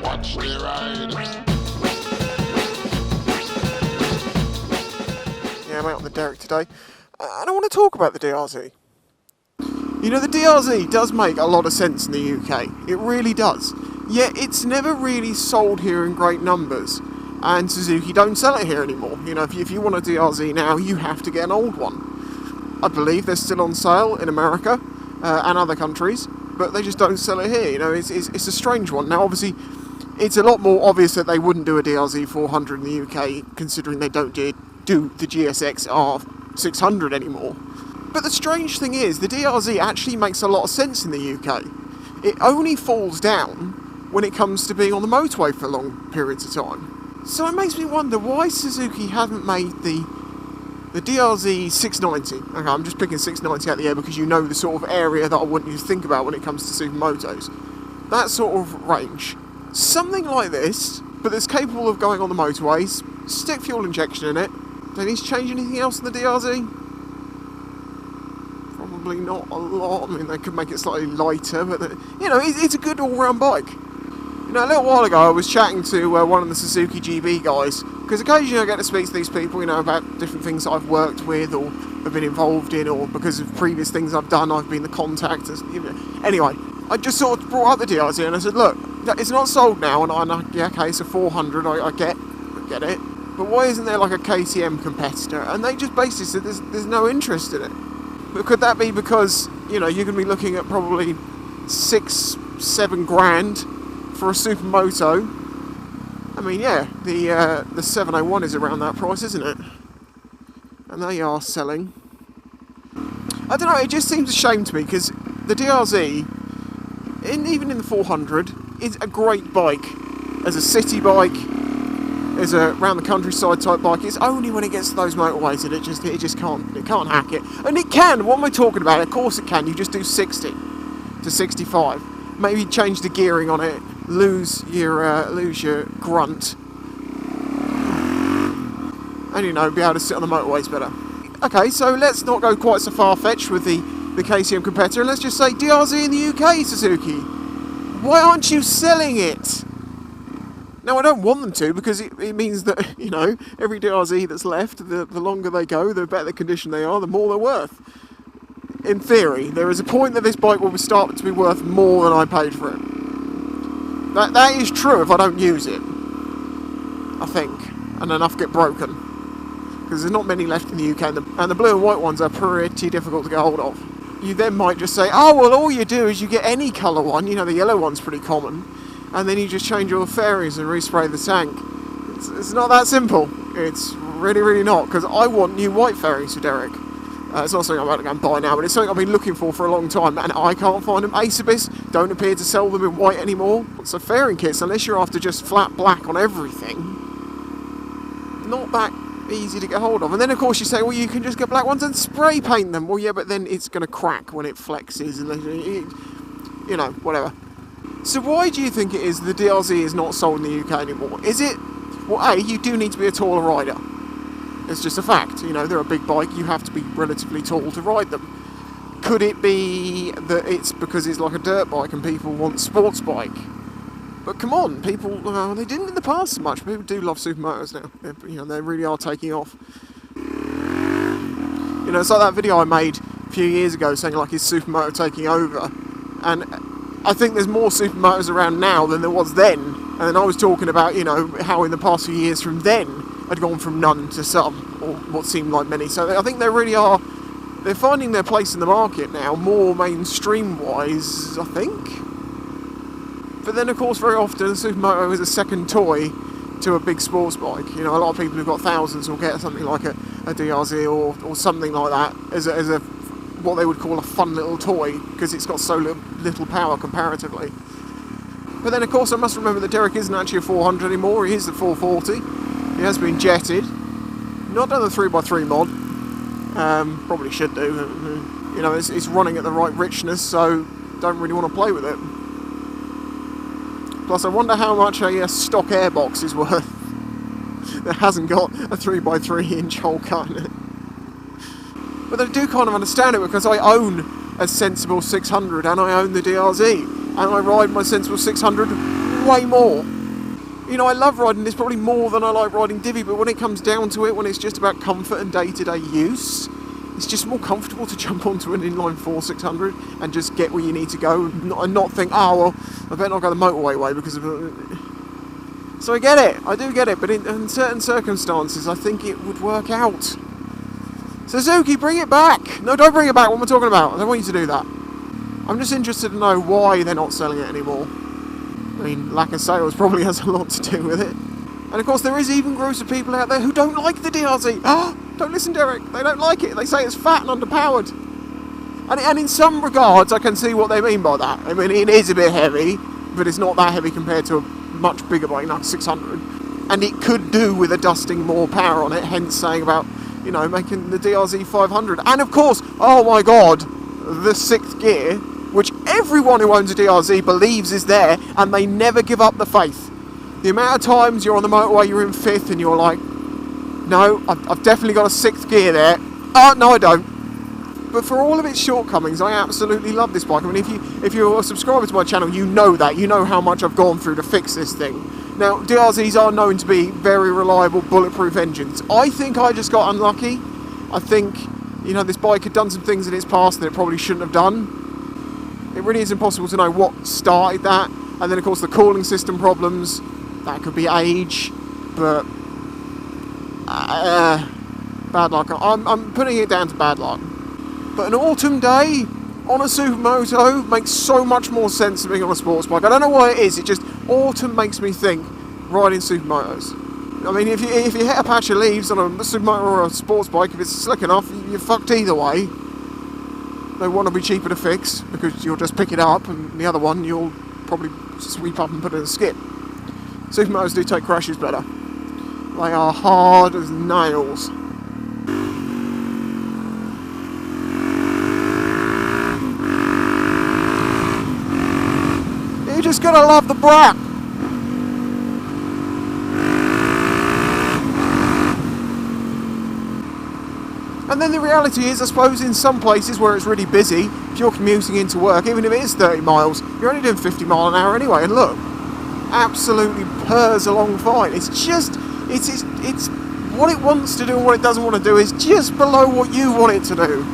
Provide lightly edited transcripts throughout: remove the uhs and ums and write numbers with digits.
Watch the ride. Yeah, I'm out on the derrick today, and I want to talk about the DRZ. You know, the DRZ does make a lot of sense in the UK. It really does. Yet it's never really sold here in great numbers, and Suzuki don't sell it here anymore. You know, if you want a DRZ now, you have to get an old one. I believe they're still on sale in America and other countries, but they just don't sell it here. You know, it's a strange one. Now, obviously, it's a lot more obvious that they wouldn't do a DRZ 400 in the UK, considering they don't do the GSX-R600 anymore. But the strange thing is, the DRZ actually makes a lot of sense in the UK. It only falls down when it comes to being on the motorway for long periods of time. So it makes me wonder why Suzuki haven't made the DRZ690. Okay, I'm just picking 690 out of the air because you know the sort of area that I want you to think about when it comes to supermotos. That sort of range. Something like this, but that's capable of going on the motorways, stick fuel injection in it. Do they need to change anything else in the DRZ? Probably not a lot. I mean, they could make it slightly lighter, but you know, it's a good all-round bike. You know, a little while ago I was chatting to one of the Suzuki GB guys, because occasionally I get to speak to these people, you know, about different things that I've worked with or have been involved in, or because of previous things I've done, I've been the contact. You know. Anyway, I just sort of brought up the DRZ and I said, look, it's not sold now, and yeah, okay, it's a 400, I get it, but why isn't there like a KTM competitor? And they just basically said there's no interest in it. But could that be because, you know, you're going to be looking at probably 6-7 grand for a supermoto? I mean, yeah, the 701 is around that price, isn't it? And they are selling. I don't know, it just seems a shame to me, because the DRZ, even in the 400, is a great bike. As a city bike, as a round the countryside type bike. It's only when it gets to those motorways that it just can't hack it. And it can, what am I talking about? Of course it can, you just do 60 to 65. Maybe change the gearing on it, lose your grunt, and you know, be able to sit on the motorways better. Okay, so let's not go quite so far-fetched with the KTM competitor, and let's just say DRZ in the UK, Suzuki. Why aren't you selling it? Now, I don't want them to, because it means that, you know, every DRZ that's left, the longer they go, the better condition they are, the more they're worth. In theory, there is a point that this bike will start to be worth more than I paid for it. That is true if I don't use it, I think, and enough get broken. Because there's not many left in the UK, and the blue and white ones are pretty difficult to get hold of. You then might just say, oh, well, all you do is you get any colour one, you know, the yellow one's pretty common, and then you just change all the fairings and respray the tank. It's not that simple. It's really, really not, because I want new white fairings for Derek. It's not something I'm about to go and buy now, but it's something I've been looking for a long time, and I can't find them. Acebis don't appear to sell them in white anymore. So fairing kits, unless you're after just flat black on everything, not that easy to get hold of. And then of course you say, well, you can just get black ones and spray paint them. Well, yeah, but then it's going to crack when it flexes, and you know, whatever. So why do you think it is the DRZ is not sold in the UK anymore? Is it, well, A, you do need to be a taller rider. It's just a fact, you know, they're a big bike, you have to be relatively tall to ride them. Could it be that it's because it's like a dirt bike and people want sports bike? But come on, people, they didn't in the past so much. People do love supermotors now. You know, they really are taking off. You know, it's like that video I made a few years ago saying like, is supermoto taking over? And I think there's more supermotors around now than there was then. And then I was talking about, you know, how in the past few years from then, I'd gone from none to some, or what seemed like many. So I think they really are, they're finding their place in the market now, more mainstream-wise, I think. But then, of course, very often, supermoto is a second toy to a big sports bike. You know, a lot of people who've got thousands will get something like a DRZ or something like that as a what they would call a fun little toy, because it's got so little power comparatively. But then, of course, I must remember that Derek isn't actually a 400 anymore. He is the 440. He has been jetted. Not done the 3x3 mod. Probably should do. You know, it's running at the right richness, so don't really want to play with it. Plus, I wonder how much a stock airbox is worth that hasn't got a 3x3 inch hole cut in it. But I do kind of understand it, because I own a sensible 600 and I own the DRZ. And I ride my sensible 600 way more. You know, I love riding this probably more than I like riding Divi, but when it comes down to it, when it's just about comfort and day-to-day use, it's just more comfortable to jump onto an inline 600 and just get where you need to go and not think, oh, well, I better not go the motorway way because of... So I get it, I do get it, but in certain circumstances, I think it would work out. Suzuki, bring it back! No, don't bring it back, what am I talking about? I don't want you to do that. I'm just interested to know why they're not selling it anymore. I mean, lack of sales probably has a lot to do with it. And of course, there is even groups of people out there who don't like the DRZ. Oh, don't listen, Derek. They don't like it. They say it's fat and underpowered. And in some regards, I can see what they mean by that. I mean, it is a bit heavy, but it's not that heavy compared to a much bigger bike, like 600. And it could do with a dusting more power on it, hence saying about, you know, making the DRZ 500. And of course, oh my God, the 6th gear, which everyone who owns a DRZ believes is there, and they never give up the faith. The amount of times you're on the motorway, you're in 5th, and you're like, no, I've definitely got a 6th gear there. Oh, no, I don't. But for all of its shortcomings, I absolutely love this bike. I mean, if you're a subscriber to my channel, you know that. You know how much I've gone through to fix this thing. Now, DRZs are known to be very reliable, bulletproof engines. I think I just got unlucky. I think, you know, this bike had done some things in its past that it probably shouldn't have done. It really is impossible to know what started that. And then, of course, the cooling system problems. That could be age, but bad luck. I'm putting it down to bad luck. But an autumn day on a supermoto makes so much more sense than being on a sports bike. I don't know why it is. It just, autumn makes me think riding supermotos. I mean, if you hit a patch of leaves on a supermoto or a sports bike, if it's slick enough, you're fucked either way. They want to be cheaper to fix because you'll just pick it up, and the other one you'll probably sweep up and put in a skip. Supermotos do take crashes better. They are hard as nails. You just gotta love the brat. And then the reality is, I suppose, in some places where it's really busy, if you're commuting into work, even if it is 30 miles, you're only doing 50 mile an hour anyway, and look, absolutely purrs along fine. It's just, it's what it wants to do and what it doesn't want to do is just below what you want it to do.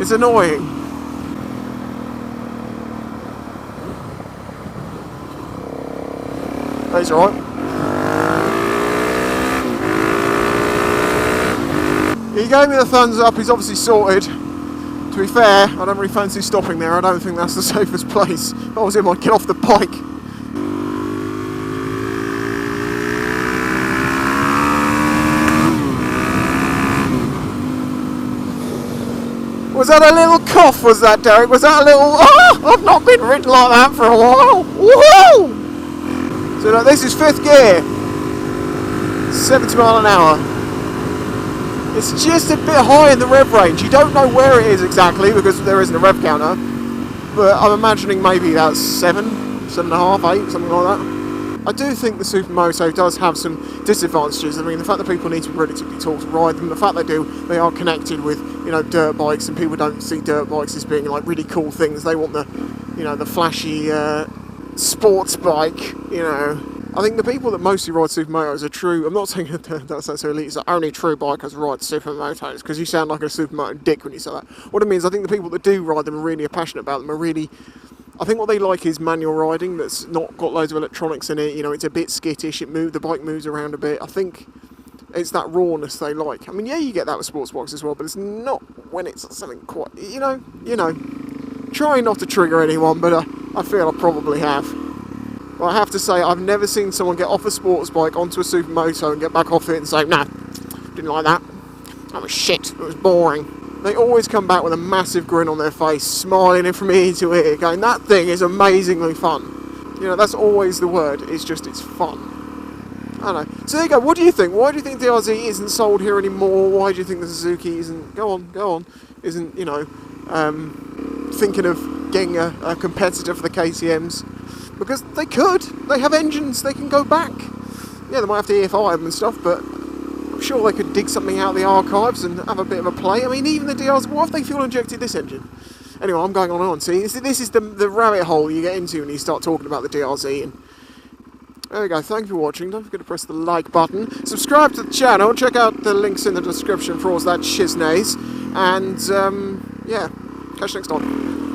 It's annoying. That's alright. He gave me the thumbs up, he's obviously sorted. To be fair, I don't really fancy stopping there, I don't think that's the safest place. If I was him, I'd get off the bike. Was that a little cough, was that, Derek? Was that a little... Oh, I've not been ridden like that for a while. Woohoo! So now this is 5th gear. 70 mile an hour. It's just a bit high in the rev range. You don't know where it is exactly because there isn't a rev counter. But I'm imagining maybe that's 7, 7.5, 8, something like that. I do think the supermoto does have some disadvantages. I mean, the fact that people need to be relatively tall to ride them, the fact they are connected with, you know, dirt bikes, and people don't see dirt bikes as being like really cool things. They want the, you know, the flashy sports bike, you know. I think the people that mostly ride supermotos are true. I'm not saying that's so elite. It's the only true bikers ride supermotos, because you sound like a supermoto dick when you say that. What it means, I think the people that do ride them and really are passionate about them are really... I think what they like is manual riding that's not got loads of electronics in it. You know, it's a bit skittish. The bike moves around a bit. I think it's that rawness they like. I mean, yeah, you get that with sports bikes as well, but it's not when it's something quite... You know. Trying not to trigger anyone, but I feel I probably have. Well, I have to say, I've never seen someone get off a sports bike onto a supermoto and get back off it and say, nah, didn't like that. That was shit. It was boring. They always come back with a massive grin on their face, smiling in from ear to ear, going, that thing is amazingly fun. You know, that's always the word, it's just, it's fun. I don't know. So there you go, what do you think? Why do you think DRZ isn't sold here anymore? Why do you think the Suzuki isn't, go on, isn't, you know, thinking of getting a competitor for the KTMs? Because they could, they have engines, they can go back. Yeah, they might have to EFI them and stuff, but I'm sure they could dig something out of the archives and have a bit of a play. I mean, even the DRZ, what if they fuel injected this engine? Anyway, I'm going on. See, this is the rabbit hole you get into when you start talking about the DRZ, and There we go, thank you for watching. Don't forget to press the like button. Subscribe to the channel, check out the links in the description for all that shiznays. And, yeah, catch you next time.